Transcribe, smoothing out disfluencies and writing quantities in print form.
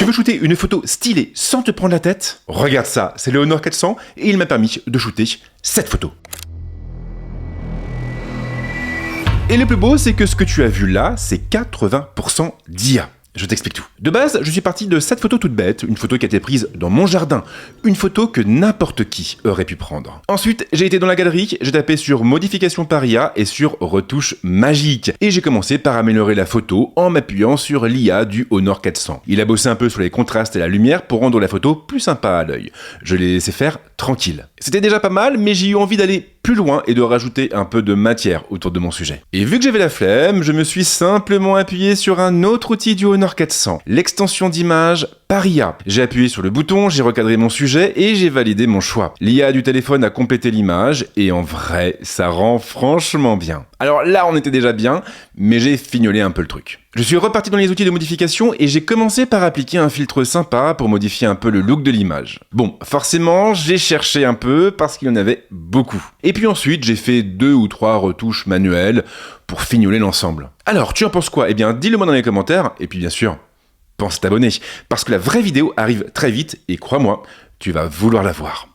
Tu veux shooter une photo stylée sans te prendre la tête? Regarde ça, c'est le Honor 400 et il m'a permis de shooter cette photo. Et le plus beau, c'est que ce que tu as vu là, c'est 80% d'IA. Je t'explique tout. De base, je suis parti de cette photo toute bête, une photo qui a été prise dans mon jardin, une photo que n'importe qui aurait pu prendre. Ensuite, j'ai été dans la galerie, j'ai tapé sur modification par IA et sur retouche magique. Et j'ai commencé par améliorer la photo en m'appuyant sur l'IA du Honor 400. Il a bossé un peu sur les contrastes et la lumière pour rendre la photo plus sympa à l'œil. Je l'ai laissé faire tranquille. C'était déjà pas mal, mais j'ai eu envie d'aller plus loin et de rajouter un peu de matière autour de mon sujet. Et vu que j'avais la flemme, je me suis simplement appuyé sur un autre outil du Honor 400, l'extension d'image par IA. J'ai appuyé sur le bouton, j'ai recadré mon sujet et j'ai validé mon choix. L'IA du téléphone a complété l'image et en vrai, ça rend franchement bien. Alors là, on était déjà bien, mais j'ai fignolé un peu le truc. Je suis reparti dans les outils de modification et j'ai commencé par appliquer un filtre sympa pour modifier un peu le look de l'image. Bon, forcément, j'ai cherché un peu parce qu'il y en avait beaucoup. Et puis ensuite, j'ai fait 2 ou 3 retouches manuelles pour fignoler l'ensemble. Alors, tu en penses quoi? Eh bien, dis-le moi dans les commentaires et puis bien sûr, pense t'abonner parce que la vraie vidéo arrive très vite et crois-moi, tu vas vouloir la voir.